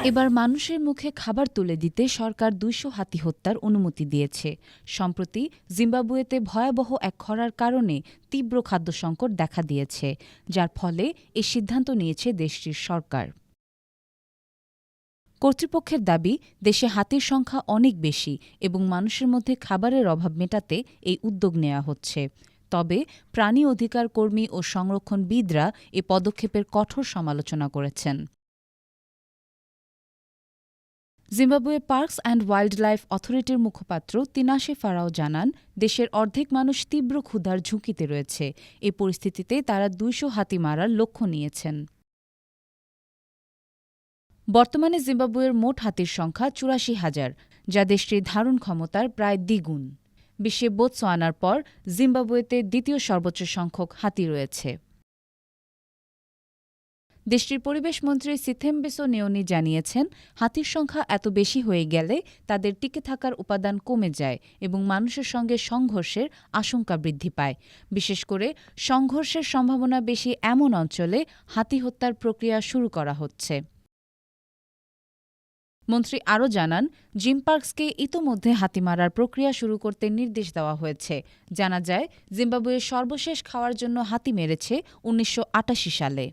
এবার মানুষের মুখে খাবার তুলে দিতে সরকার ২০০ হাতি হত্যার অনুমতি দিয়েছে। সম্প্রতি জিম্বাবুয়েতে ভয়াবহ এক খরার কারণে তীব্র খাদ্য সংকট দেখা দিয়েছে, যার ফলে এ সিদ্ধান্ত নিয়েছে দেশটির সরকার। কর্তৃপক্ষের দাবি, দেশে হাতির সংখ্যা অনেক বেশি এবং মানুষের মধ্যে খাবারের অভাব মেটাতে এই উদ্যোগ নেওয়া হচ্ছে। তবে প্রাণী অধিকার কর্মী ও সংরক্ষণবিদরা এ পদক্ষেপের কঠোর সমালোচনা করেছেন। Zimbabwe parks and wild life অথরিটির মুখপাত্র তিনাশে ফারাও জানান, দেশের অর্ধেক মানুষ তীব্র ক্ষুধার ঝুঁকিতে রয়েছে। এ পরিস্থিতিতে তারা ২০০ হাতি মারার লক্ষ্য নিয়েছেন। বর্তমানে জিম্বাবুয়ের মোট হাতির সংখ্যা ৮৪,০০০, যা দেশটির ধারণ ক্ষমতার প্রায় দ্বিগুণ। বিশ্বে বোতসোয়ানার পর জিম্বাবুয়েতে দ্বিতীয় সর্বোচ্চ সংখ্যক হাতি রয়েছে। দেশটির পরিবেশমন্ত্রী সিথেমবেসো নেওনি জানিয়েছেন, হাতির সংখ্যা এত বেশি হয়ে গেলে তাদের টিকে থাকার উপাদান কমে যায় এবং মানুষের সঙ্গে সংঘর্ষের আশঙ্কা বৃদ্ধি পায়। বিশেষ করে সংঘর্ষের সম্ভাবনা বেশি এমন অঞ্চলে হাতি হত্যার প্রক্রিয়া শুরু করা হচ্ছে। মন্ত্রী আরও জানান, জিম পার্কসকে ইতোমধ্যে হাতি মারার প্রক্রিয়া শুরু করতে নির্দেশ দেওয়া হয়েছে। জানা যায়, জিম্বাবুয়ের সর্বশেষ খাওয়ার জন্য হাতি মেরেছে ১৯৮৮ সালে।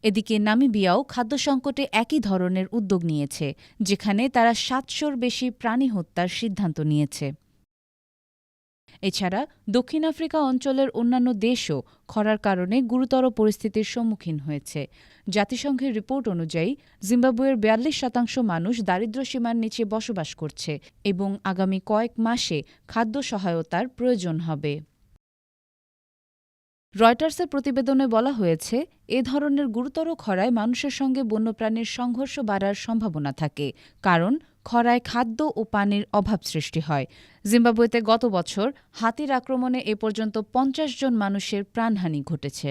এদিকে নামিবিয়াও খাদ্য সংকটে একই ধরনের উদ্যোগ নিয়েছে, যেখানে তারা ৭০০র বেশি প্রাণী হত্যার সিদ্ধান্ত নিয়েছে। এছাড়া দক্ষিণ আফ্রিকা অঞ্চলের অন্যান্য দেশও খরার কারণে গুরুতর পরিস্থিতির সম্মুখীন হয়েছে। জাতিসংঘের রিপোর্ট অনুযায়ী জিম্বাবুয়ের ৪২% মানুষ দারিদ্র্যসীমার নিচে বসবাস করছে এবং আগামী কয়েক মাসে খাদ্য সহায়তার প্রয়োজন হবে। রয়টার্সের প্রতিবেদনে বলা হয়েছে, এ ধরনের গুরুতর খরায় মানুষের সঙ্গে বন্যপ্রাণীর সংঘর্ষ বাড়ার সম্ভাবনা থাকে, কারণ খরায় খাদ্য ও পানির অভাব সৃষ্টি হয়। জিম্বাবুয়েতে গত বছর হাতির আক্রমণে এ পর্যন্ত ৫০ জন মানুষের প্রাণহানি ঘটেছে।